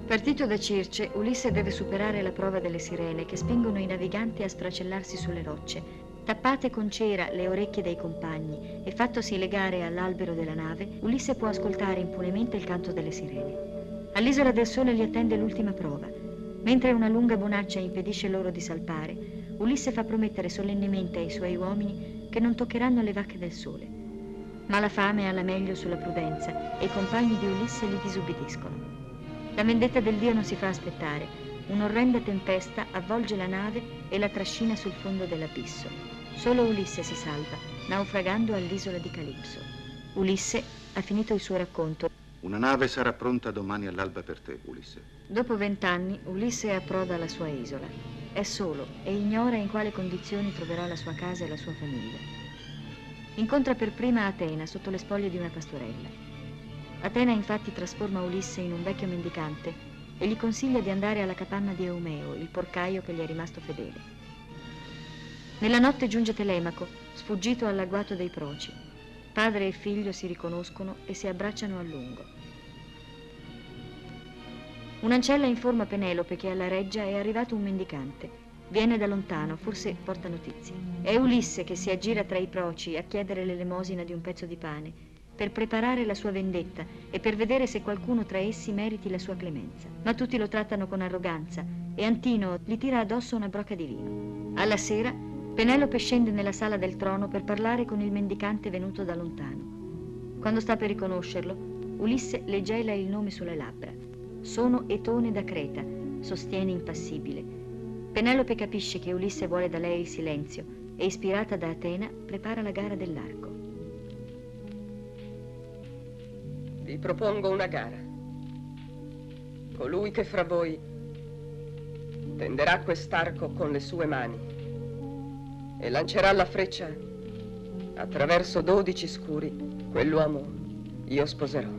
Partito da Circe, Ulisse deve superare la prova delle sirene che spingono i naviganti a sfracellarsi sulle rocce. Tappate con cera le orecchie dei compagni e fattosi legare all'albero della nave, Ulisse può ascoltare impunemente il canto delle sirene. All'isola del Sole li attende l'ultima prova. Mentre una lunga bonaccia impedisce loro di salpare, Ulisse fa promettere solennemente ai suoi uomini che non toccheranno le vacche del Sole. Ma la fame ha la meglio sulla prudenza e i compagni di Ulisse li disubbidiscono. La vendetta del dio non si fa aspettare. Un'orrenda tempesta avvolge la nave e la trascina sul fondo dell'abisso. Solo Ulisse si salva, naufragando all'isola di Calipso. Ulisse ha finito il suo racconto. Una nave sarà pronta domani all'alba per te, Ulisse. Dopo 20 anni, Ulisse approda alla sua isola. È solo e ignora in quale condizioni troverà la sua casa e la sua famiglia. Incontra per prima Atena sotto le spoglie di una pastorella. Atena infatti trasforma Ulisse in un vecchio mendicante e gli consiglia di andare alla capanna di Eumeo, il porcaio che gli è rimasto fedele. Nella notte giunge Telemaco, sfuggito all'agguato dei Proci. Padre e figlio si riconoscono e si abbracciano a lungo. Un'ancella informa Penelope che alla reggia è arrivato un mendicante. Viene da lontano, forse porta notizie. È Ulisse che si aggira tra i Proci a chiedere l'elemosina di un pezzo di pane, per preparare la sua vendetta e per vedere se qualcuno tra essi meriti la sua clemenza. Ma tutti lo trattano con arroganza e Antino gli tira addosso una brocca di vino. Alla sera, Penelope scende nella sala del trono per parlare con il mendicante venuto da lontano. Quando sta per riconoscerlo, Ulisse le gela il nome sulle labbra. Sono Etone da Creta, sostiene impassibile. Penelope capisce che Ulisse vuole da lei il silenzio e, ispirata da Atena, prepara la gara dell'arco. Vi propongo una gara. Colui che fra voi tenderà quest'arco con le sue mani e lancerà la freccia attraverso 12 scuri, quell'uomo io sposerò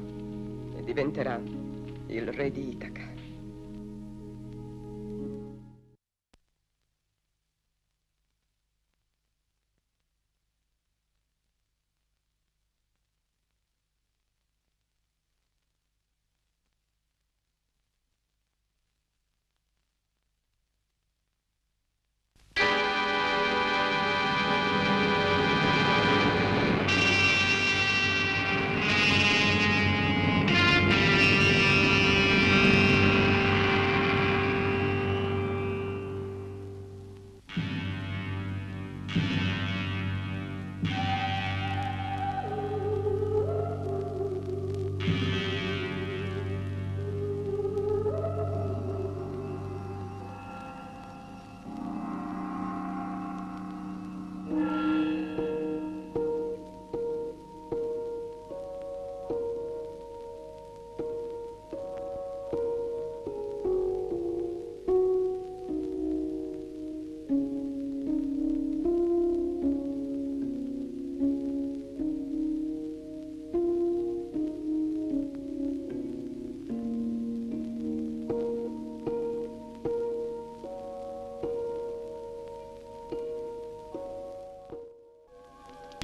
e diventerà il re di Itaca.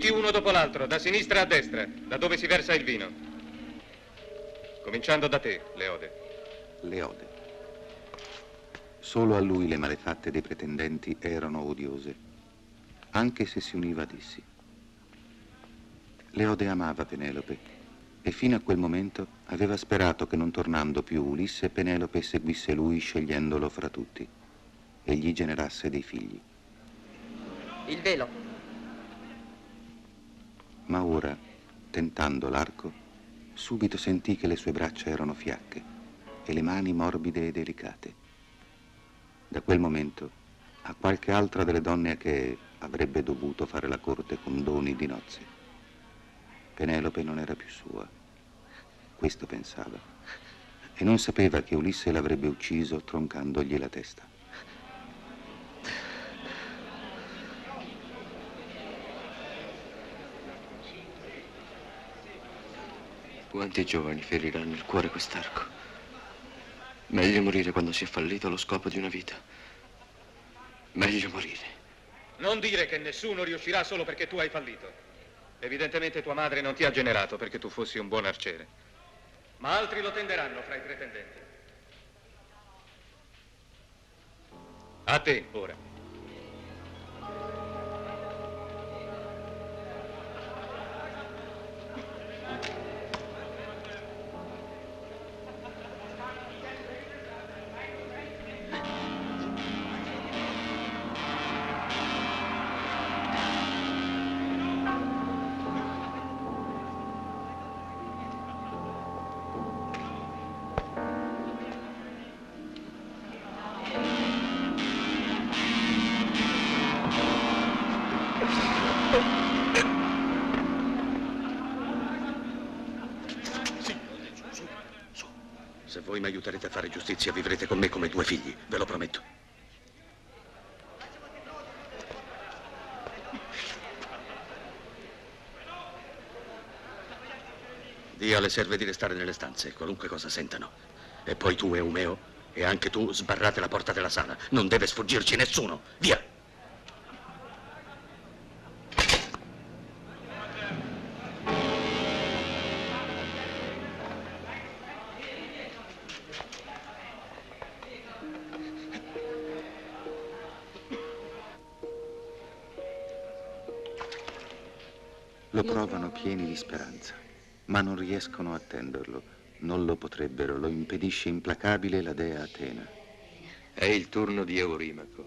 Uno dopo l'altro, da sinistra a destra, da dove si versa il vino. Cominciando da te, Leode. Leode. Solo a lui le malefatte dei pretendenti erano odiose, anche se si univa ad essi. Leode amava Penelope e fino a quel momento aveva sperato che non tornando più Ulisse, Penelope seguisse lui scegliendolo fra tutti e gli generasse dei figli. Il velo. Ma ora, tentando l'arco, subito sentì che le sue braccia erano fiacche e le mani morbide e delicate. Da quel momento, a qualche altra delle donne Achee avrebbe dovuto fare la corte con doni di nozze. Penelope non era più sua, questo pensava, e non sapeva che Ulisse l'avrebbe ucciso troncandogli la testa. Quanti giovani feriranno il cuore quest'arco? Meglio morire quando si è fallito lo scopo di una vita. Meglio morire. Non dire che nessuno riuscirà solo perché tu hai fallito. Evidentemente tua madre non ti ha generato perché tu fossi un buon arciere. Ma altri lo tenderanno fra i pretendenti. A te, ora. Se voi mi aiuterete a fare giustizia, vivrete con me come due figli, ve lo prometto. Dì alle serve di restare nelle stanze, qualunque cosa sentano. E poi tu e Umeo, e anche tu, sbarrate la porta della sala. Non deve sfuggirci nessuno. Via! Lo trovano pieni di speranza, ma non riescono a attenderlo. Non lo potrebbero, lo impedisce implacabile la dea Atena. È il turno di Eurimaco.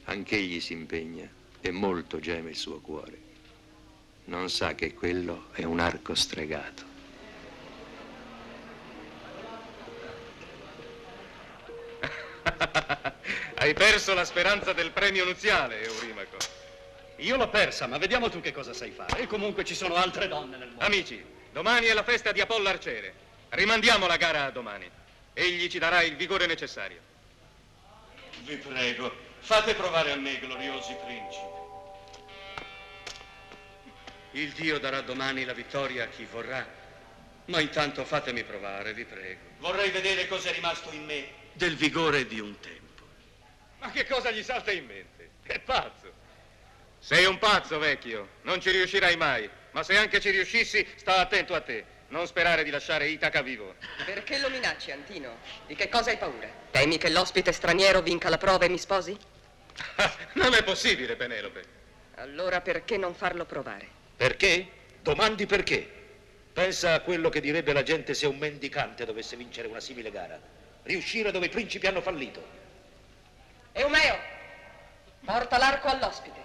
Anch'egli si impegna e molto geme il suo cuore. Non sa che quello è un arco stregato. Hai perso la speranza del premio nuziale, Eurimaco. Io l'ho persa, ma vediamo tu che cosa sai fare. E comunque ci sono altre donne nel mondo. Amici, domani è la festa di Apollo Arciere. Rimandiamo la gara a domani. Egli ci darà il vigore necessario. Vi prego, fate provare a me, gloriosi principi. Il Dio darà domani la vittoria a chi vorrà, ma intanto fatemi provare, vi prego. Vorrei vedere cosa è rimasto in me del vigore di un tempo. Ma che cosa gli salta in mente? È pazzo. Sei un pazzo, vecchio. Non ci riuscirai mai. Ma se anche ci riuscissi, sta attento a te. Non sperare di lasciare Itaca vivo. Perché lo minacci, Antino? Di che cosa hai paura? Temi che l'ospite straniero vinca la prova e mi sposi? Non è possibile, Penelope. Allora perché non farlo provare? Perché? Domandi perché. Pensa a quello che direbbe la gente se un mendicante dovesse vincere una simile gara. Riuscire dove i principi hanno fallito. Eumeo, porta l'arco all'ospite.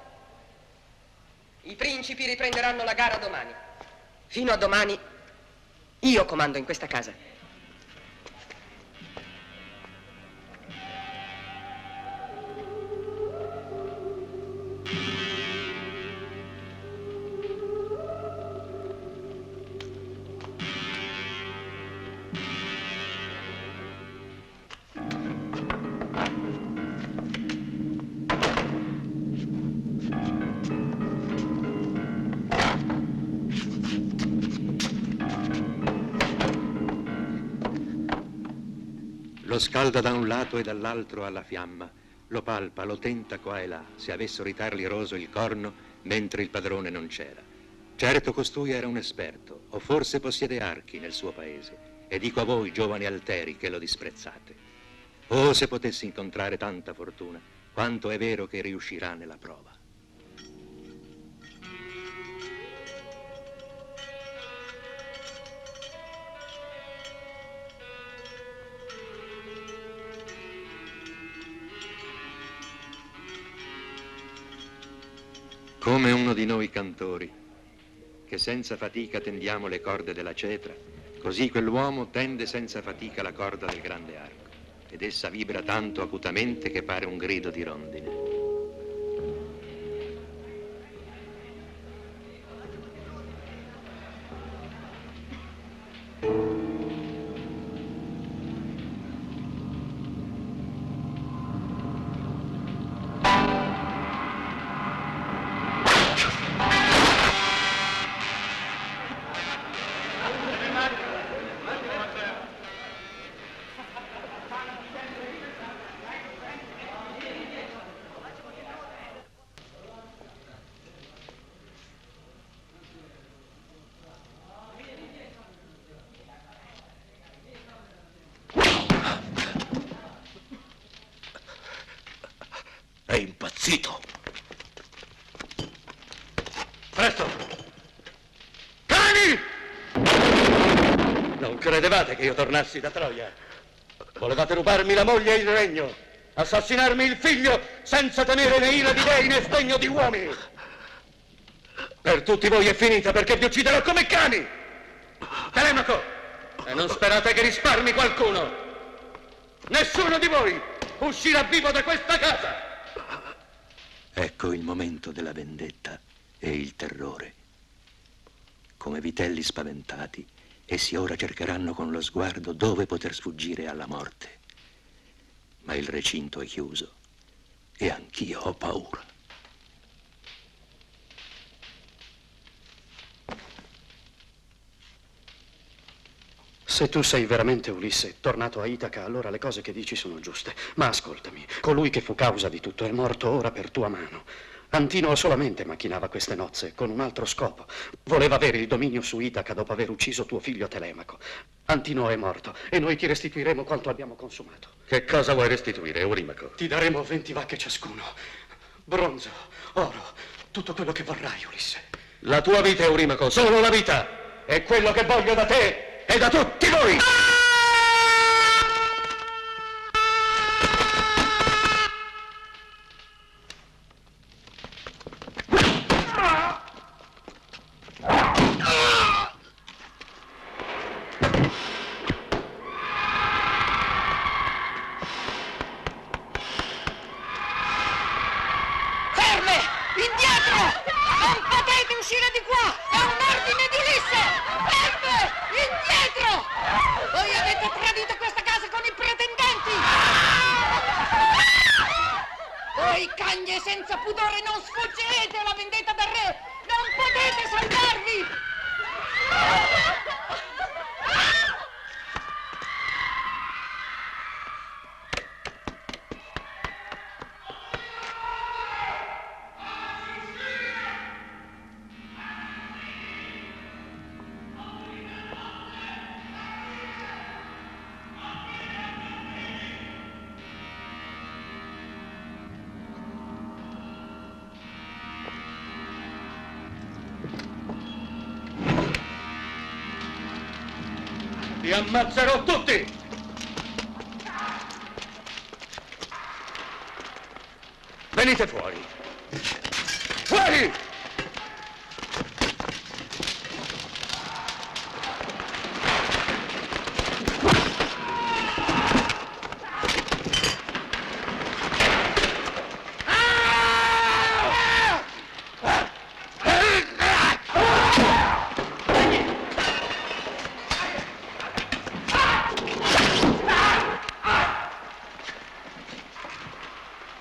I principi riprenderanno la gara domani. Fino a domani, io comando in questa casa. Lo scalda da un lato e dall'altro alla fiamma, lo palpa, lo tenta qua e là, se avesse ritarli roso il corno, mentre il padrone non c'era. Certo costui era un esperto, o forse possiede archi nel suo paese, e dico a voi, giovani alteri, che lo disprezzate. Oh, se potessi incontrare tanta fortuna, quanto è vero che riuscirà nella prova. Come uno di noi cantori, che senza fatica tendiamo le corde della cetra, così quell'uomo tende senza fatica la corda del grande arco, ed essa vibra tanto acutamente che pare un grido di rondine. Zitto! Presto! Cani! Non credevate che io tornassi da Troia? Volevate rubarmi la moglie e il regno, assassinarmi il figlio senza tenere né ira di dei né sdegno di uomini. Per tutti voi è finita perché vi ucciderò come cani! Telemaco! E non sperate che risparmi qualcuno! Nessuno di voi uscirà vivo da questa casa! Ecco il momento della vendetta e il terrore. Come vitelli spaventati, essi ora cercheranno con lo sguardo dove poter sfuggire alla morte. Ma il recinto è chiuso e anch'io ho paura. Se tu sei veramente Ulisse, tornato a Itaca, allora le cose che dici sono giuste. Ma ascoltami, colui che fu causa di tutto è morto ora per tua mano. Antinoo solamente macchinava queste nozze con un altro scopo. Voleva avere il dominio su Itaca dopo aver ucciso tuo figlio Telemaco. Antinoo è morto e noi ti restituiremo quanto abbiamo consumato. Che cosa vuoi restituire, Eurimaco? Ti daremo 20 vacche ciascuno. Bronzo, oro, tutto quello che vorrai, Ulisse. La tua vita, Eurimaco, solo la vita! È quello che voglio da te e da tutti voi! Senza pudore non sfuggirete alla vendetta del re! Non potete salvarvi! Vi ammazzerò tutti! Venite fuori! Fuori!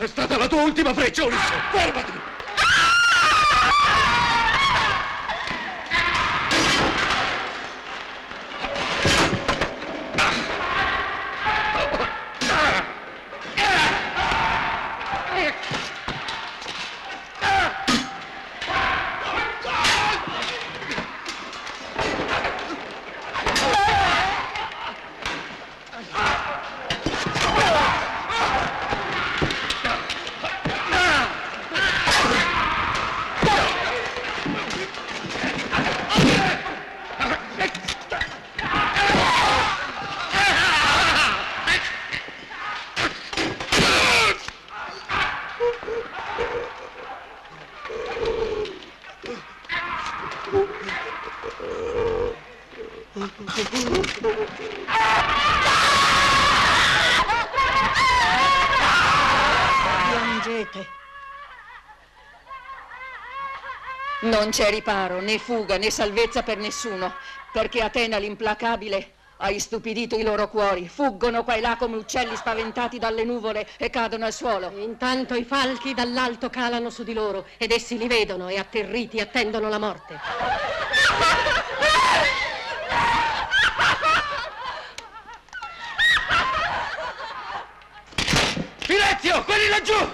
È stata la tua ultima freccia, Ulisse! Fermati! Piangete. Non c'è riparo, né fuga, né salvezza per nessuno, perché Atena l'implacabile ha istupidito i loro cuori. Fuggono qua e là come uccelli spaventati dalle nuvole e cadono al suolo. Intanto i falchi dall'alto calano su di loro ed essi li vedono e atterriti attendono la morte. Silenzio! Quelli laggiù!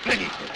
Venite!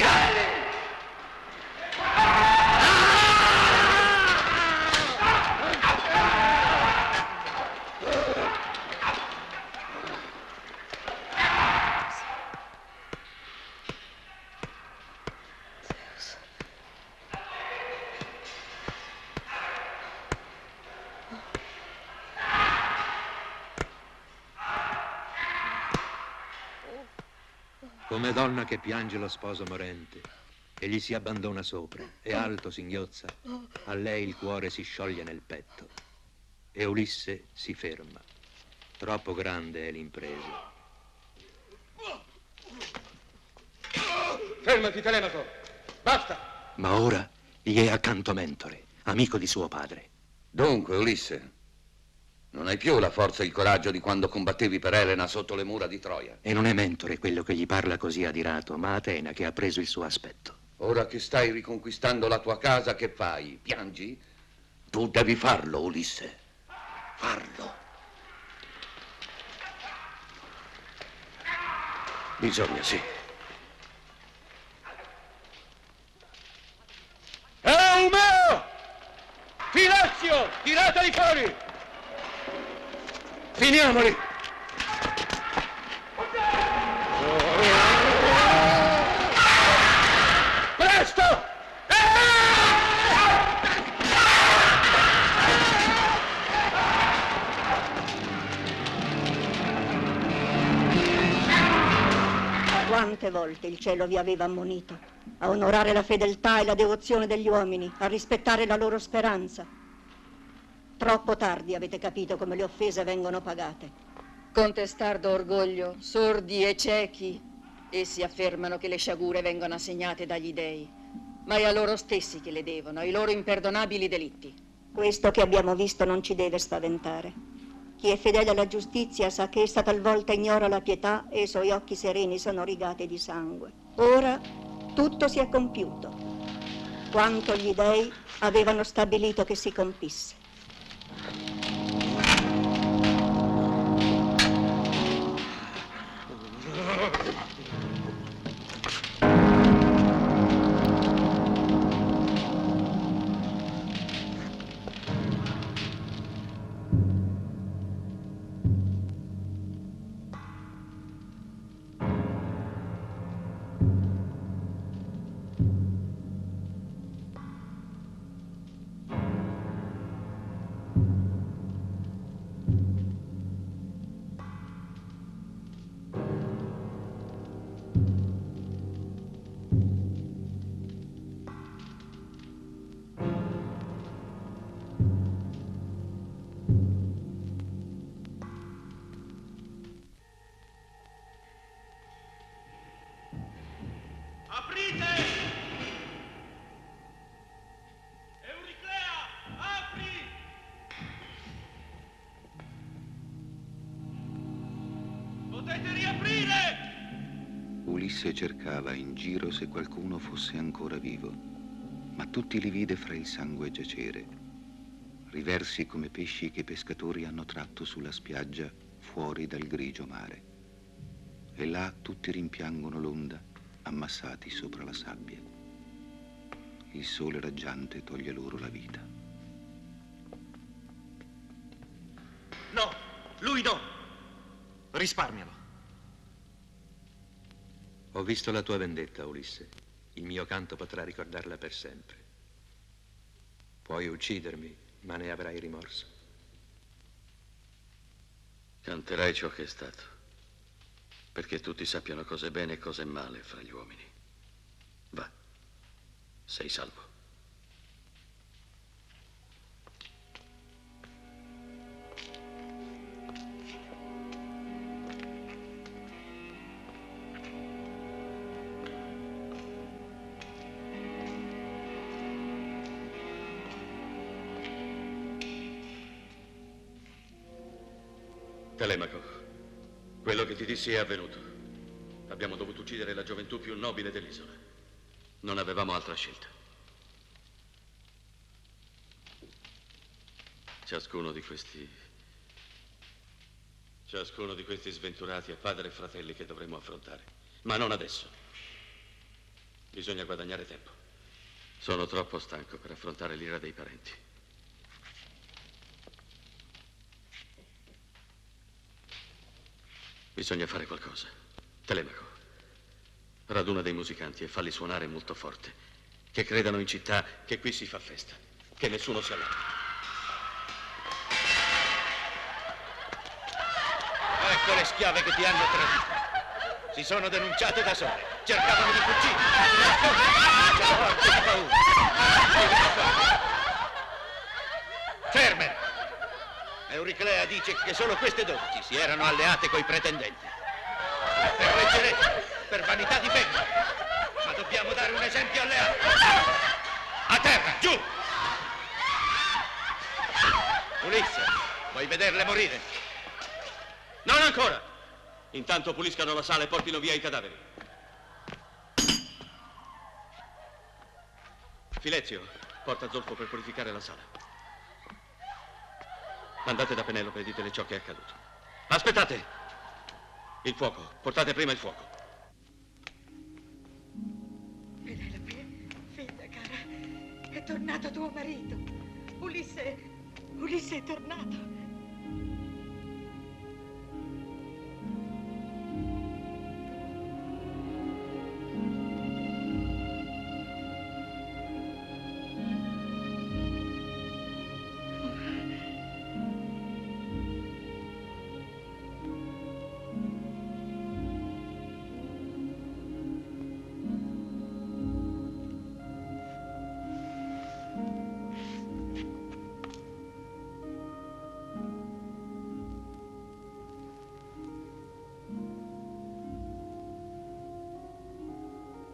Come donna che piange lo sposo morente e gli si abbandona sopra e alto singhiozza, a lei il cuore si scioglie nel petto e Ulisse si ferma. Troppo grande è l'impresa. Fermati, Telemaco! Basta! Ma ora gli è accanto Mentore, amico di suo padre. Dunque, Ulisse, non hai più la forza e il coraggio di quando combattevi per Elena sotto le mura di Troia. E non è Mentore quello che gli parla così adirato, ma Atena che ha preso il suo aspetto. Ora che stai riconquistando la tua casa, che fai? Piangi? Tu devi farlo, Ulisse. Farlo. Bisogna, sì. Eumeo! Filazio! Tirateli fuori! Finiamoli! Presto! Quante volte il cielo vi aveva ammonito a onorare la fedeltà e la devozione degli uomini, a rispettare la loro speranza. Troppo tardi avete capito come le offese vengono pagate. Con testardo orgoglio, sordi e ciechi, essi affermano che le sciagure vengono assegnate dagli dei, ma è a loro stessi che le devono, ai loro imperdonabili delitti. Questo che abbiamo visto non ci deve spaventare. Chi è fedele alla giustizia sa che essa talvolta ignora la pietà e i suoi occhi sereni sono rigati di sangue. Ora tutto si è compiuto, quanto gli dei avevano stabilito che si compisse. Ulisse cercava in giro se qualcuno fosse ancora vivo, ma tutti li vide fra il sangue giacere, riversi come pesci che i pescatori hanno tratto sulla spiaggia fuori dal grigio mare. E là tutti rimpiangono l'onda, ammassati sopra la sabbia. Il sole raggiante toglie loro la vita. No, lui no! Risparmialo. Ho visto la tua vendetta, Ulisse. Il mio canto potrà ricordarla per sempre. Puoi uccidermi, ma ne avrai rimorso. Canterai ciò che è stato, perché tutti sappiano cosa è bene e cosa è male fra gli uomini. Va, sei salvo. Telemaco, quello che ti dissi è avvenuto. Abbiamo dovuto uccidere la gioventù più nobile dell'isola. Non avevamo altra scelta. Ciascuno di questi sventurati è padre e fratelli che dovremo affrontare. Ma non adesso. Bisogna guadagnare tempo. Sono troppo stanco per affrontare l'ira dei parenti. Bisogna fare qualcosa. Telemaco, raduna dei musicanti e falli suonare molto forte. Che credano in città che qui si fa festa. Che nessuno si allontani. Ecco le schiave che ti hanno tradito. Si sono denunciate da sole. Cercavano di fuggire. Sono morte di paura. Ferme! Euriclea dice che solo queste 12 si erano alleate coi pretendenti. Per reggerete, per vanità di femmine. Ma dobbiamo dare un esempio alle altre. A terra, giù! Ulisse, vuoi vederle morire? Non ancora! Intanto puliscano la sala e portino via i cadaveri. Filezio, porta Zolfo per purificare la sala. Andate da Penelope e ditele ciò che è accaduto. Aspettate! Il fuoco, portate prima il fuoco. Penelope, figlia cara, è tornato tuo marito. Ulisse è tornato.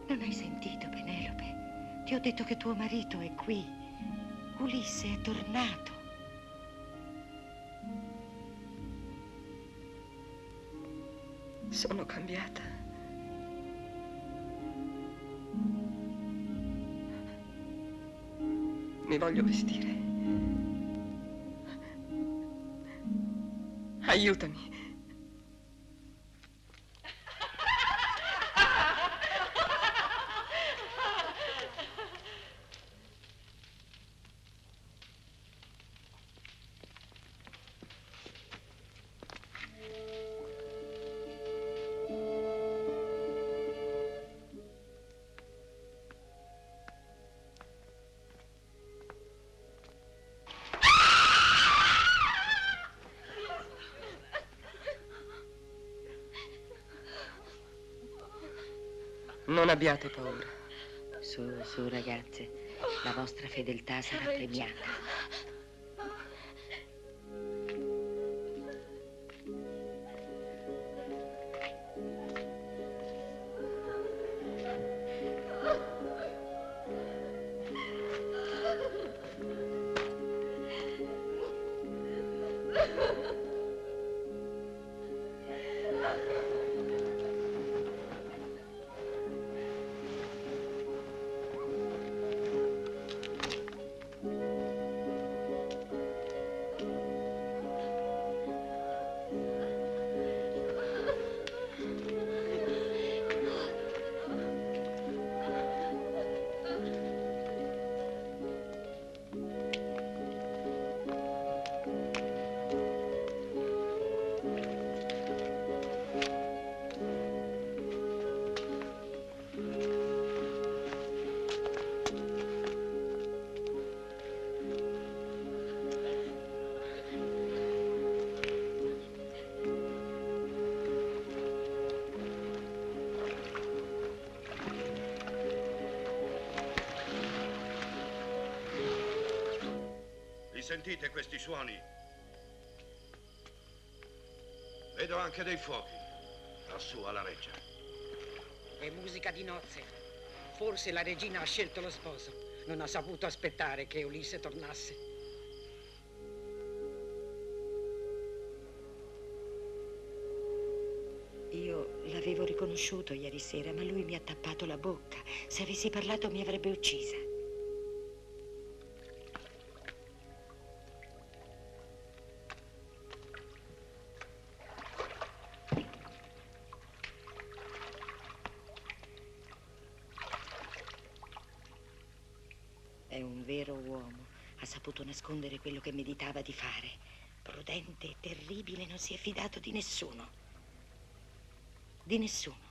Non hai sentito, Penelope? Ti ho detto che tuo marito è qui. Ulisse è tornato. Sono cambiata. Mi voglio vestire. Aiutami. Non abbiate paura. Su, ragazze. La vostra fedeltà sarà premiata. Sentite questi suoni? Vedo anche dei fuochi lassù alla reggia. È musica di nozze. Forse la regina ha scelto lo sposo. Non ha saputo aspettare che Ulisse tornasse. Io l'avevo riconosciuto ieri sera, ma lui mi ha tappato la bocca. Se avessi parlato mi avrebbe uccisa. È un vero uomo. Ha saputo nascondere quello che meditava di fare. Prudente e terribile, non si è fidato di nessuno. Di nessuno.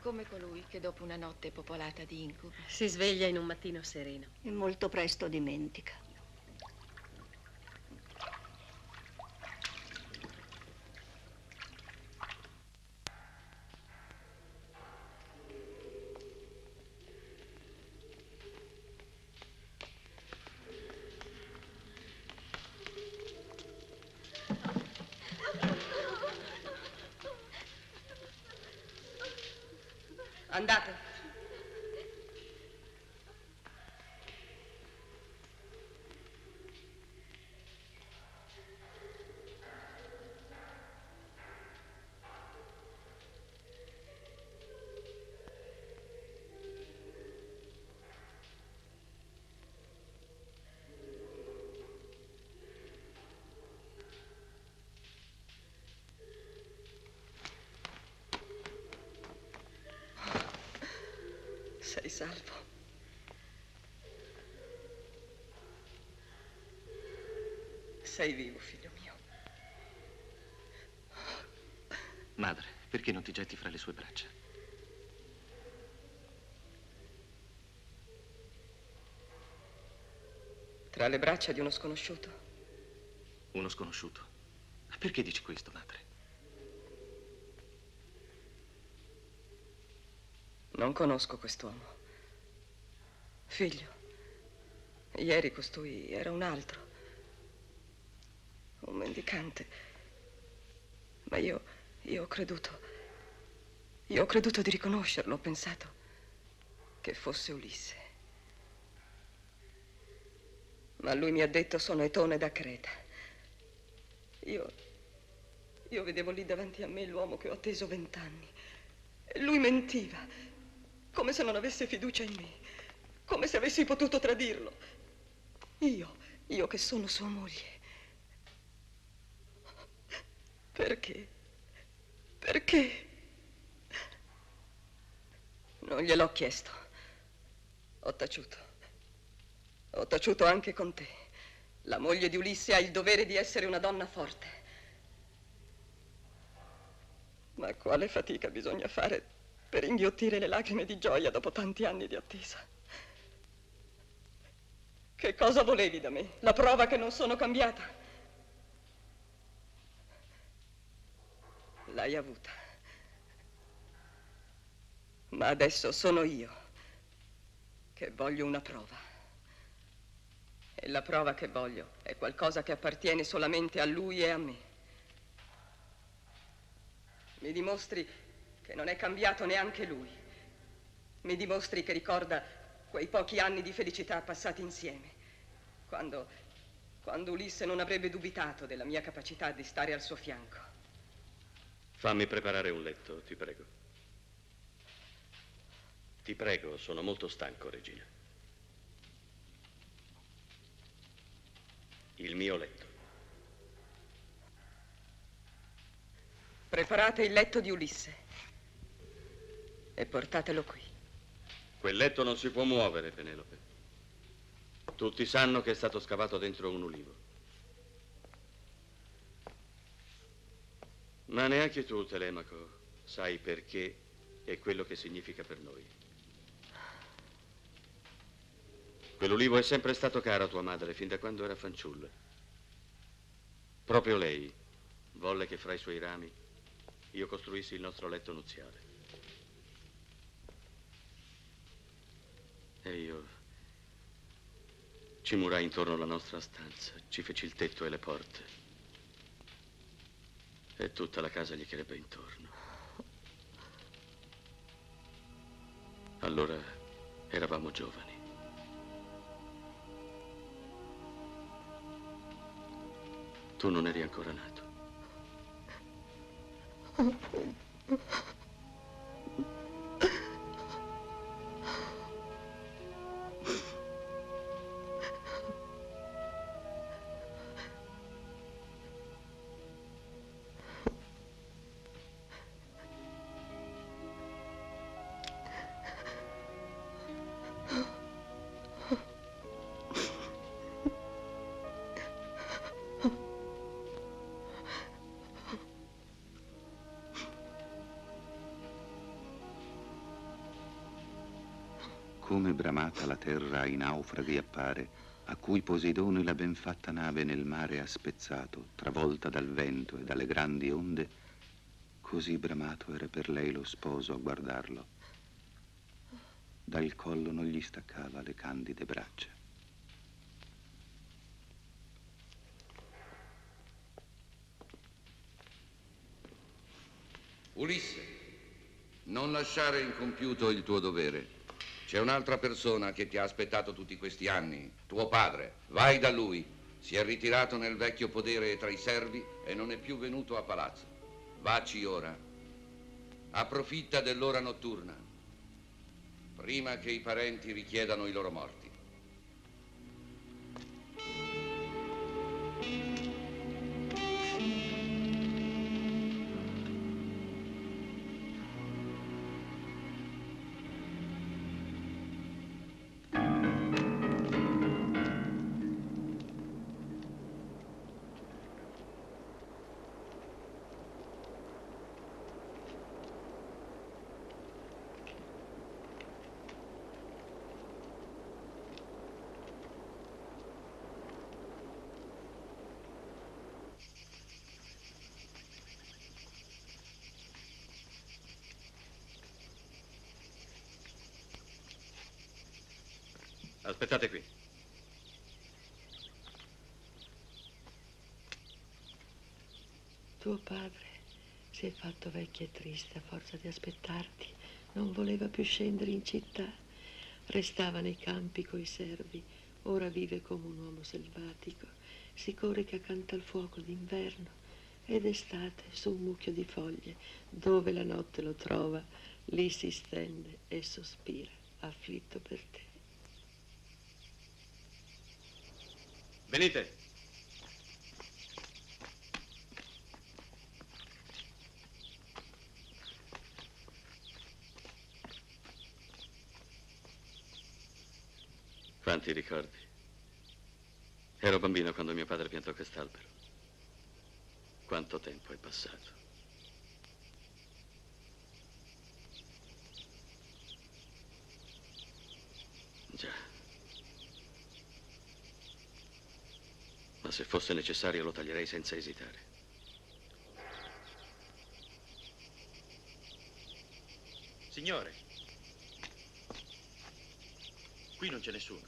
come colui che dopo una notte popolata di incubi si sveglia in un mattino sereno e molto presto dimentica. Andate. Sei salvo. Sei vivo, figlio mio. Madre, perché non ti getti fra le sue braccia? Tra le braccia di uno sconosciuto. Uno sconosciuto? Perché dici questo, madre? Non conosco quest'uomo. Figlio, ieri costui era un altro. Un mendicante. Ma io ho creduto. Io ho creduto di riconoscerlo. Ho pensato che fosse Ulisse. Ma lui mi ha detto: sono Etone da Creta. Io vedevo lì davanti a me l'uomo che ho atteso 20 anni. E lui mentiva, come se non avesse fiducia in me, come se avessi potuto tradirlo. Io che sono sua moglie. Perché? Perché? Non gliel'ho chiesto. Ho taciuto. Ho taciuto anche con te. La moglie di Ulisse ha il dovere di essere una donna forte. Ma quale fatica bisogna fare per inghiottire le lacrime di gioia dopo tanti anni di attesa? Che cosa volevi da me? La prova che non sono cambiata? L'hai avuta. Ma adesso sono io che voglio una prova. E la prova che voglio è qualcosa che appartiene solamente a lui e a me. Mi dimostri che non è cambiato neanche lui. Mi dimostri che ricorda quei pochi anni di felicità passati insieme, quando Ulisse non avrebbe dubitato della mia capacità di stare al suo fianco. Fammi preparare un letto, ti prego. Ti prego, sono molto stanco, regina. Il mio letto. Preparate il letto di Ulisse e portatelo qui. Quel letto non si può muovere, Penelope. Tutti sanno che è stato scavato dentro un ulivo. Ma neanche tu, Telemaco, sai perché e quello che significa per noi. Quell'ulivo è sempre stato caro a tua madre fin da quando era fanciulla. Proprio lei volle che fra i suoi rami io costruissi il nostro letto nuziale. E io ci murai intorno alla nostra stanza, ci feci il tetto e le porte. E tutta la casa gli crebbe intorno. Allora eravamo giovani. Tu non eri ancora nato. come bramata la terra ai naufraghi appare, a cui Poseidone la ben fatta nave nel mare ha spezzato, travolta dal vento e dalle grandi onde, così bramato era per lei lo sposo a guardarlo. Dal collo non gli staccava le candide braccia. Ulisse, non lasciare incompiuto il tuo dovere. C'è un'altra persona che ti ha aspettato tutti questi anni, tuo padre. Vai da lui. Si è ritirato nel vecchio podere tra i servi e non è più venuto a palazzo. Vaci ora. Approfitta dell'ora notturna, prima che i parenti richiedano i loro morti. Aspettate qui. Tuo padre si è fatto vecchio e triste a forza di aspettarti. Non voleva più scendere in città. Restava nei campi coi servi. Ora vive come un uomo selvatico. Si corica accanto al fuoco d'inverno ed estate su un mucchio di foglie. Dove la notte lo trova, lì si stende e sospira, afflitto per te. Venite. Quanti ricordi. Ero bambino quando mio padre piantò quest'albero. Quanto tempo è passato. Già. Ma se fosse necessario lo taglierei senza esitare. Signore, qui non c'è nessuno.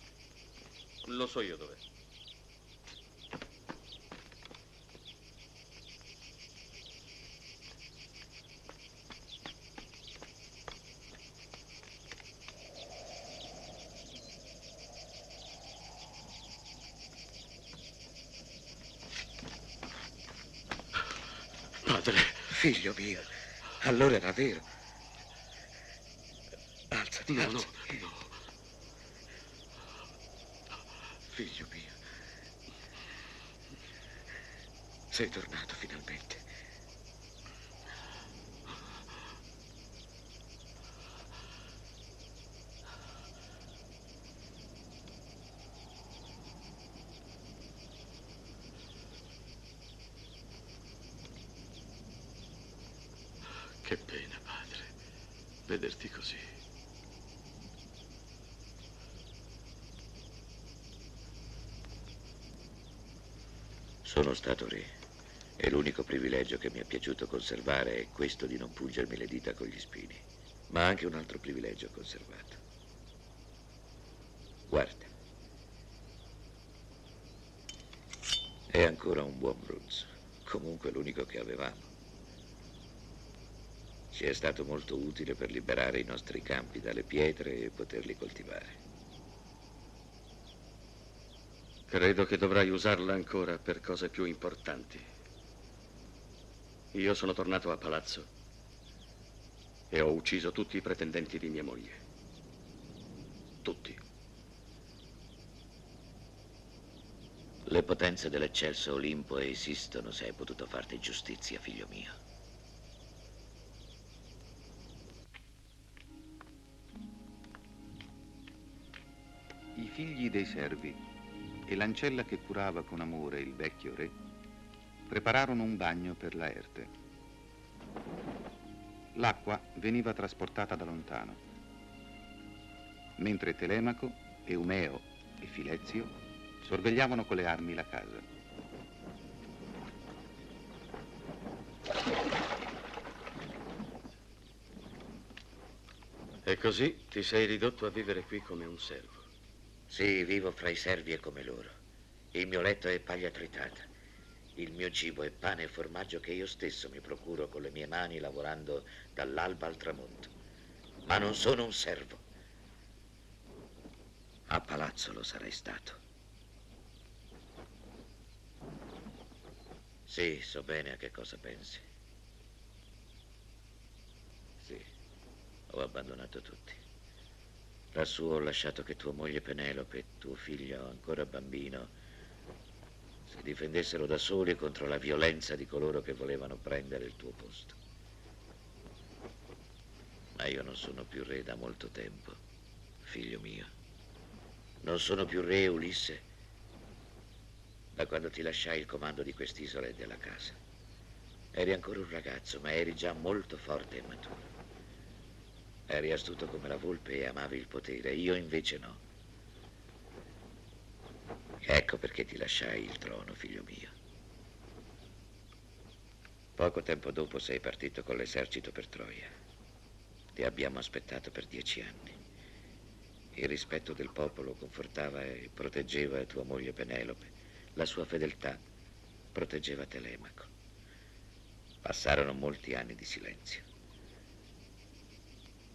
Lo so io dov'è. Figlio mio, allora era vero. Alzati, No, alzati. no. Figlio mio, sei tornato finalmente. Che pena, padre, vederti così. Sono stato re e l'unico privilegio che mi è piaciuto conservare è questo di non pungermi le dita con gli spini. Ma anche un altro privilegio ho conservato. Guarda. È ancora un buon brunzo, comunque l'unico che avevamo. Ci è stato molto utile per liberare i nostri campi dalle pietre e poterli coltivare. Credo che dovrai usarla ancora per cose più importanti. Io sono tornato a palazzo e ho ucciso tutti i pretendenti di mia moglie. Tutti. Le potenze dell'eccelso Olimpo esistono se hai potuto farti giustizia, figlio mio. I figli dei servi e l'ancella che curava con amore il vecchio re prepararono un bagno per Laerte. L'acqua veniva trasportata da lontano. mentre Telemaco, Eumeo e Filezio sorvegliavano con le armi la casa. E così ti sei ridotto a vivere qui come un servo. Sì, vivo fra i servi e come loro. Il mio letto è paglia tritata. Il mio cibo è pane e formaggio che io stesso mi procuro con le mie mani lavorando dall'alba al tramonto. Ma non sono un servo. A palazzo lo sarei stato. Sì, so bene a che cosa pensi. Sì, ho abbandonato tutti. Lassù ho lasciato che tua moglie Penelope e tuo figlio ancora bambino si difendessero da soli contro la violenza di coloro che volevano prendere il tuo posto. Ma io non sono più re da molto tempo, figlio mio. Non sono più re, Ulisse, da quando ti lasciai il comando di quest'isola e della casa. Eri ancora un ragazzo, ma eri già molto forte e maturo. Eri astuto come la volpe e amavi il potere, io invece no. Ecco perché ti lasciai il trono, figlio mio. Poco tempo dopo sei partito con l'esercito per Troia. Ti abbiamo aspettato per 10 anni. Il rispetto del popolo confortava e proteggeva tua moglie Penelope. La sua fedeltà proteggeva Telemaco. Passarono molti anni di silenzio.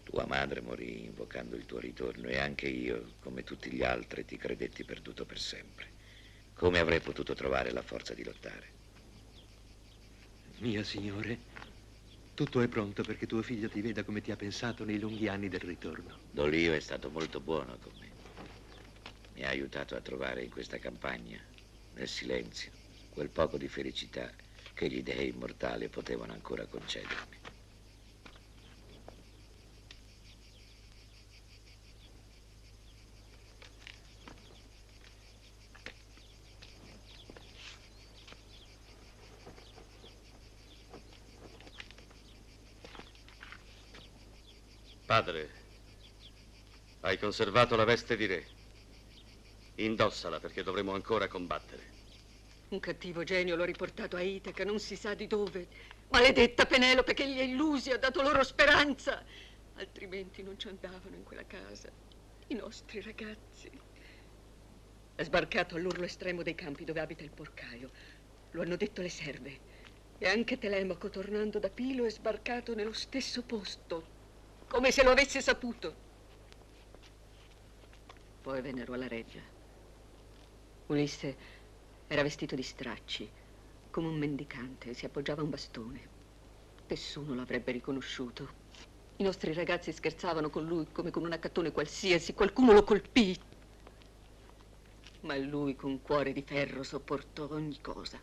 Tua madre morì invocando il tuo ritorno e anche io, come tutti gli altri, ti credetti perduto per sempre. Come avrei potuto trovare la forza di lottare? Mio signore, tutto è pronto perché tuo figlio ti veda come ti ha pensato nei lunghi anni del ritorno. Dolio è stato molto buono con me. Mi ha aiutato a trovare in questa campagna, nel silenzio, quel poco di felicità che gli dei immortali potevano ancora concedermi. Padre, hai conservato la veste di re. Indossala perché dovremo ancora combattere. Un cattivo genio l'ho riportato a Itaca, non si sa di dove. Maledetta Penelope che li ha illusi, ha dato loro speranza. Altrimenti non ci andavano in quella casa. I nostri ragazzi. È sbarcato all'orlo estremo dei campi dove abita il porcaio. Lo hanno detto le serve. E anche Telemaco, tornando da Pilo, è sbarcato nello stesso posto, come se lo avesse saputo. Poi vennero alla reggia. Ulisse era vestito di stracci, come un mendicante, si appoggiava a un bastone. Nessuno l'avrebbe riconosciuto. I nostri ragazzi scherzavano con lui come con un accattone qualsiasi, qualcuno lo colpì. Ma lui, con cuore di ferro, sopportò ogni cosa.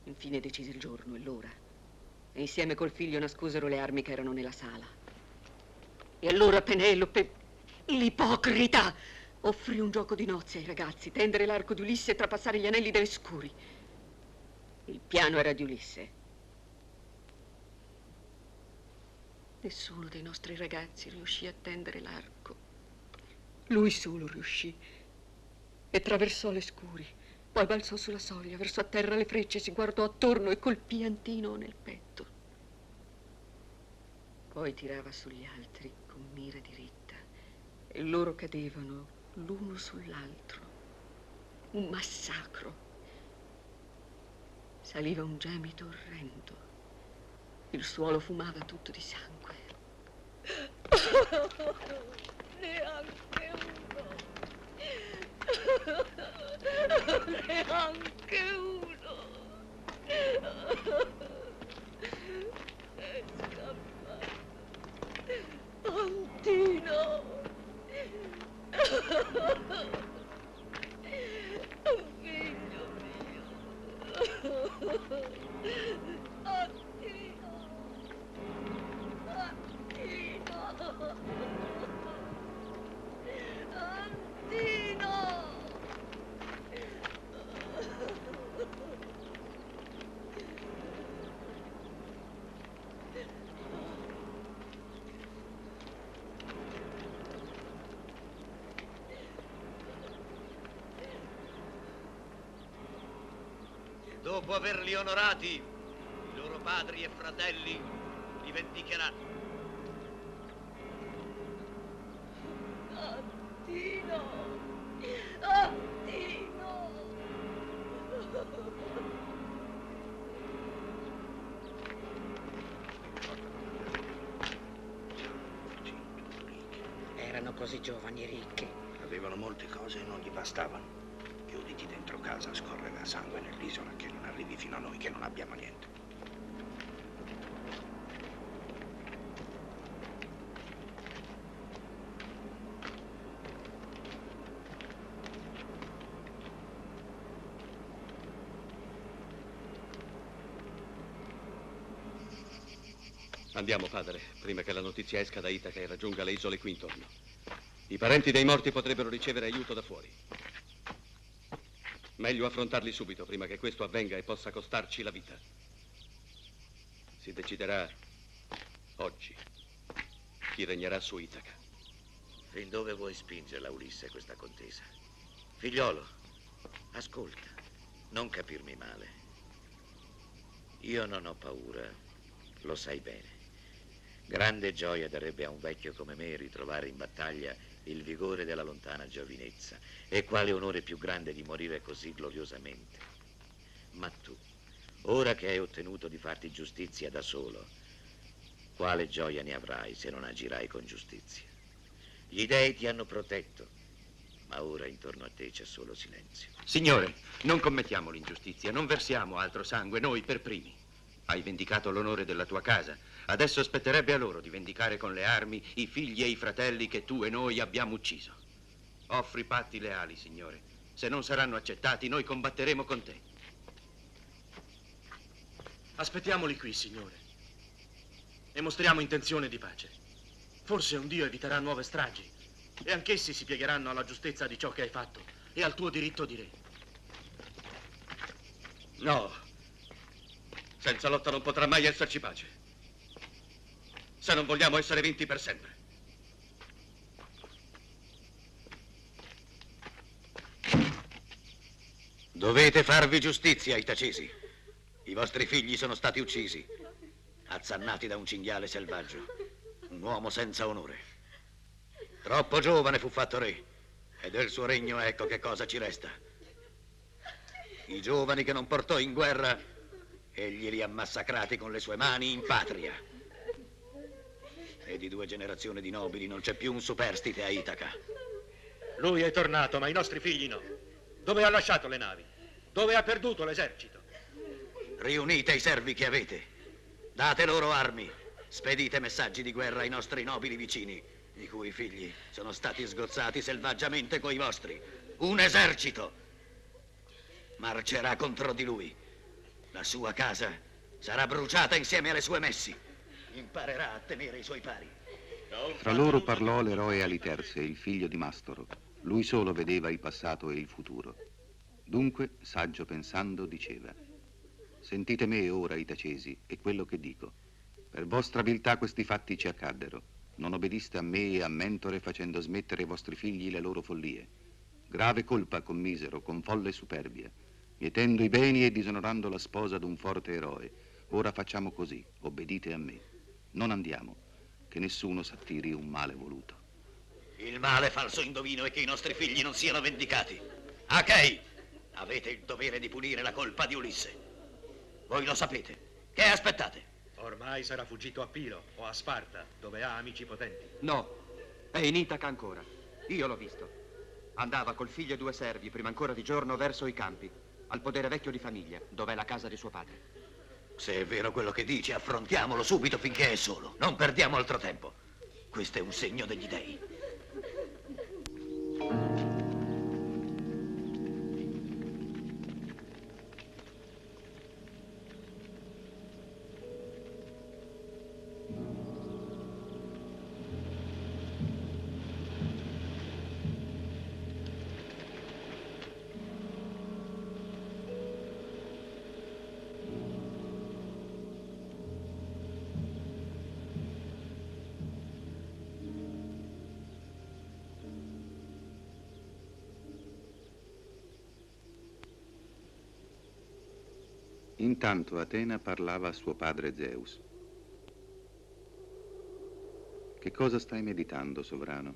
Infine decise il giorno e l'ora. E insieme col figlio nascosero le armi che erano nella sala. E allora Penelope, l'ipocrita, offrì un gioco di nozze ai ragazzi, tendere l'arco di Ulisse e trapassare gli anelli delle scuri. Il piano era di Ulisse. Nessuno dei nostri ragazzi riuscì a tendere l'arco. Lui solo riuscì e attraversò le scuri. Poi balzò sulla soglia, versò a terra le frecce, si guardò attorno e colpì Antino nel petto. Poi tirava sugli altri con mira diritta e loro cadevano l'uno sull'altro. Un massacro. Saliva un gemito orrendo. Il suolo fumava tutto di sangue. Neanche uno. Neanche uno. È scappato. Antino. Figlio mio. Antino. Antino. Antino. dopo averli onorati, i loro padri e fratelli li vendicheranno. Attino! Attino! Erano così giovani e ricchi. Avevano molte cose e non gli bastavano. Chiuditi dentro casa, scorrerà sangue nell'isola, che non arrivi fino a noi che non abbiamo niente. Andiamo, padre, prima che la notizia esca da Itaca e raggiunga le isole qui intorno. I parenti dei morti potrebbero ricevere aiuto da fuori. Meglio affrontarli subito, prima che questo avvenga e possa costarci la vita. Si deciderà oggi chi regnerà su Itaca. Fin dove vuoi spingerla, Ulisse, questa contesa? Figliolo, ascolta, non capirmi male. Io non ho paura, lo sai bene. Grande gioia darebbe a un vecchio come me ritrovare in battaglia il vigore della lontana giovinezza. E quale onore più grande di morire così gloriosamente. Ma tu, ora che hai ottenuto di farti giustizia da solo, quale gioia ne avrai se non agirai con giustizia? Gli dei ti hanno protetto, ma ora intorno a te c'è solo silenzio. Signore, non commettiamo l'ingiustizia, non versiamo altro sangue, noi per primi. Hai vendicato l'onore della tua casa. Adesso spetterebbe a loro di vendicare con le armi i figli e i fratelli che tu e noi abbiamo ucciso. Offri patti leali, signore. Se non saranno accettati, noi combatteremo con te. Aspettiamoli qui, signore, e mostriamo intenzione di pace. Forse un Dio eviterà nuove stragi e anch'essi si piegheranno alla giustezza di ciò che hai fatto e al tuo diritto di re. No. Senza lotta non potrà mai esserci pace. Se non vogliamo essere vinti per sempre. Dovete farvi giustizia, Itacesi. I vostri figli sono stati uccisi, azzannati da un cinghiale selvaggio, un uomo senza onore. Troppo giovane fu fatto re, e del suo regno ecco che cosa ci resta. I giovani che non portò in guerra, egli li ha massacrati con le sue mani in patria. E di 2 generazioni di nobili non c'è più un superstite a Itaca. Lui è tornato, ma i nostri figli no. Dove ha lasciato le navi? Dove ha perduto l'esercito? Riunite i servi che avete. Date loro armi. Spedite messaggi di guerra ai nostri nobili vicini, i cui figli sono stati sgozzati selvaggiamente coi vostri. Un esercito marcerà contro di lui. La sua casa sarà bruciata insieme alle sue messi. Imparerà a temere i suoi pari. Fra loro parlò l'eroe Aliterse, il figlio di Mastoro. Lui solo vedeva il passato e il futuro. Dunque, saggio pensando, diceva: sentite me ora, Itacesi, e quello che dico. Per vostra viltà questi fatti ci accaddero. Non obbediste a me e a Mentore facendo smettere ai vostri figli le loro follie. Grave colpa commisero con folle superbia, mietendo i beni e disonorando la sposa d'un forte eroe. Ora facciamo così, obbedite a me. Non andiamo, che nessuno s'attiri un male voluto. Il male falso indovino è che i nostri figli non siano vendicati. Achei, avete il dovere di punire la colpa di Ulisse. Voi lo sapete. Che aspettate? Ormai sarà fuggito a Piro o a Sparta, dove ha amici potenti. No, è in Itaca ancora. Io l'ho visto. Andava col figlio e 2 servi, prima ancora di giorno, verso i campi, al podere vecchio di famiglia, dove è la casa di suo padre. Se è vero quello che dice, affrontiamolo subito finché è solo. Non perdiamo altro tempo. Questo è un segno degli dei. Intanto Atena parlava a suo padre Zeus. Che cosa stai meditando, sovrano?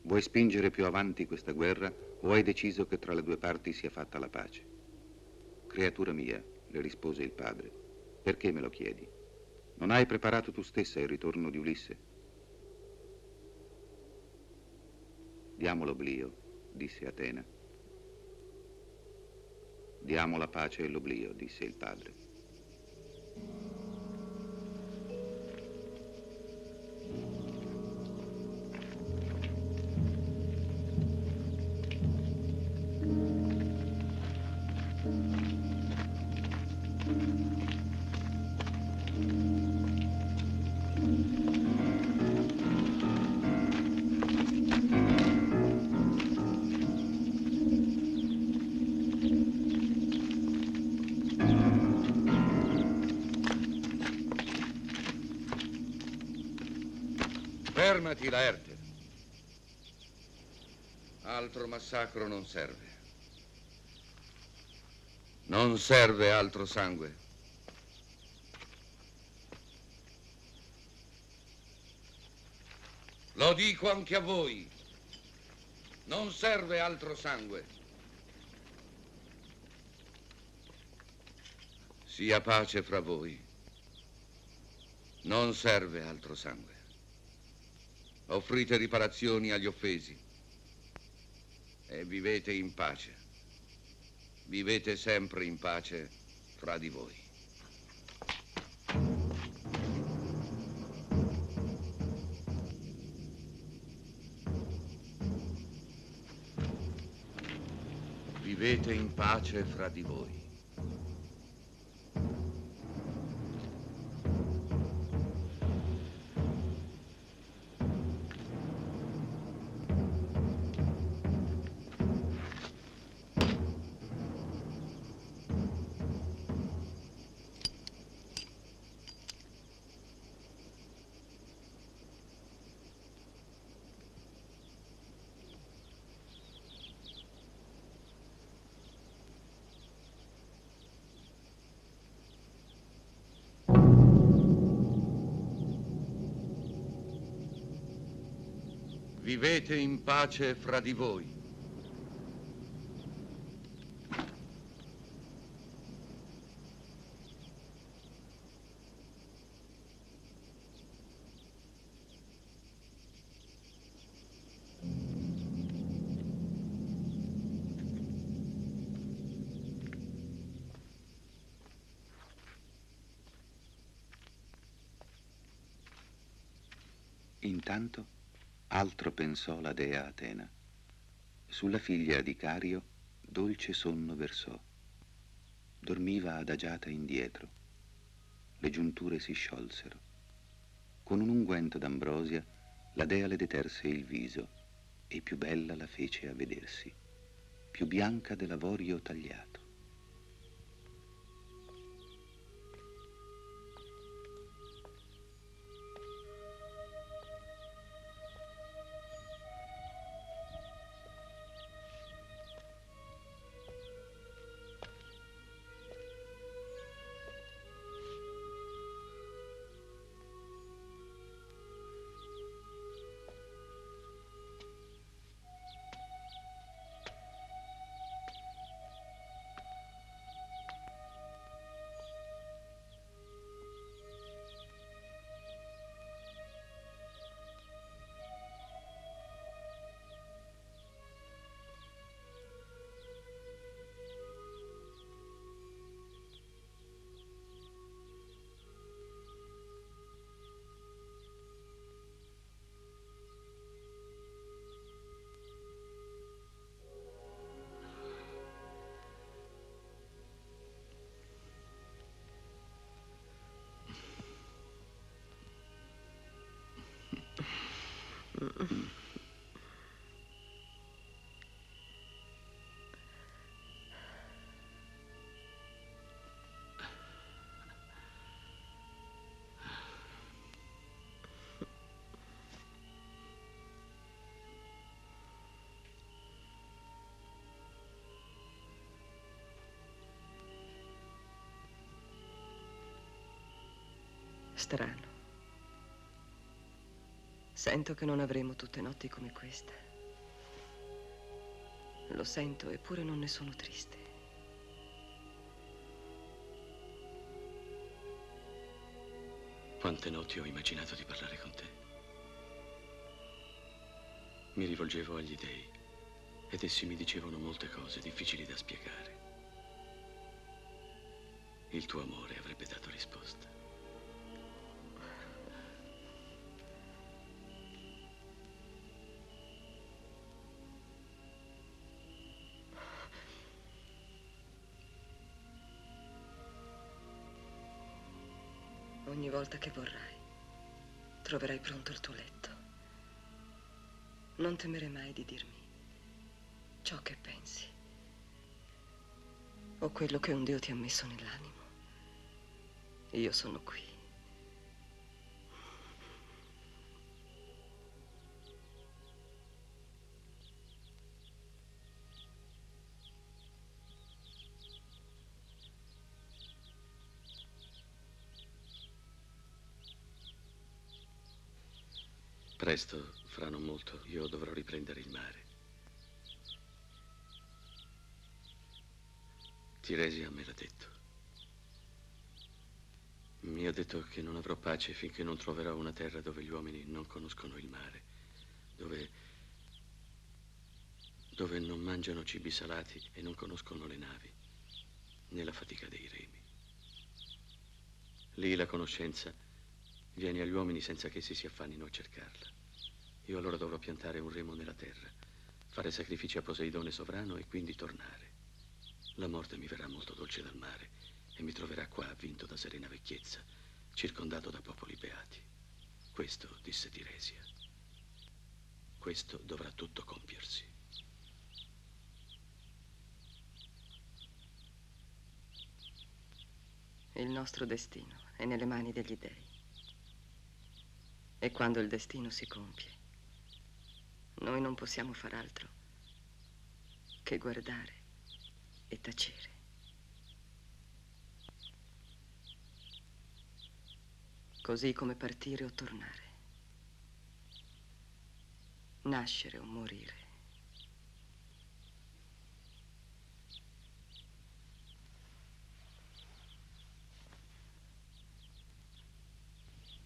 Vuoi spingere più avanti questa guerra o hai deciso che tra le due parti sia fatta la pace? Creatura mia, le rispose il padre, perché me lo chiedi? Non hai preparato tu stessa il ritorno di Ulisse? Diamo l'oblio, disse Atena. Diamo la pace e l'oblio, disse il padre. Fermati, Laerte. Altro massacro non serve. Non serve altro sangue. Lo dico anche a voi. Non serve altro sangue. Sia pace fra voi. Non serve altro sangue. Offrite riparazioni agli offesi e vivete in pace. Vivete sempre in pace fra di voi. Vivete in pace fra di voi. Vivete in pace fra di voi. Intanto altro pensò la dea Atena. Sulla figlia di Cario dolce sonno versò. Dormiva adagiata indietro. Le giunture si sciolsero. Con un unguento d'ambrosia la dea le deterse il viso e più bella la fece a vedersi, più bianca dell'avorio tagliato. Strano. Sento che non avremo tutte notti come questa. Lo sento, eppure non ne sono triste. Quante notti ho immaginato di parlare con te. Mi rivolgevo agli dei ed essi mi dicevano molte cose difficili da spiegare. Il tuo amore avrebbe dato risposta. Ogni volta che vorrai, troverai pronto il tuo letto. Non temere mai di dirmi ciò che pensi o quello che un Dio ti ha messo nell'animo. Io sono qui. Presto, fra non molto, io dovrò riprendere il mare. Tiresia me l'ha detto. Mi ha detto che non avrò pace finché non troverò una terra dove gli uomini non conoscono il mare, dove non mangiano cibi salati e non conoscono le navi, né la fatica dei remi. Lì la conoscenza viene agli uomini senza che essi si affannino a cercarla. Io allora dovrò piantare un remo nella terra, fare sacrifici a Poseidone sovrano e quindi tornare. La morte mi verrà molto dolce dal mare e mi troverà qua avvinto da serena vecchiezza, circondato da popoli beati. Questo, disse Tiresia, questo dovrà tutto compiersi. Il nostro destino è nelle mani degli dèi. E quando il destino si compie, noi non possiamo far altro che guardare e tacere. Così come partire o tornare, nascere o morire.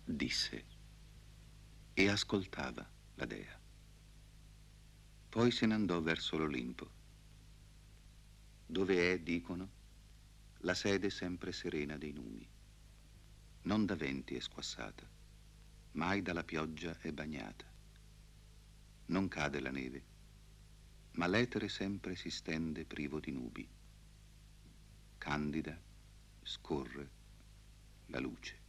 Disse e ascoltava la dea. Poi se ne andò verso l'Olimpo, dove è, dicono, la sede sempre serena dei numi. Non da venti è squassata, mai dalla pioggia è bagnata. Non cade la neve, ma l'etere sempre si stende privo di nubi. Candida scorre la luce.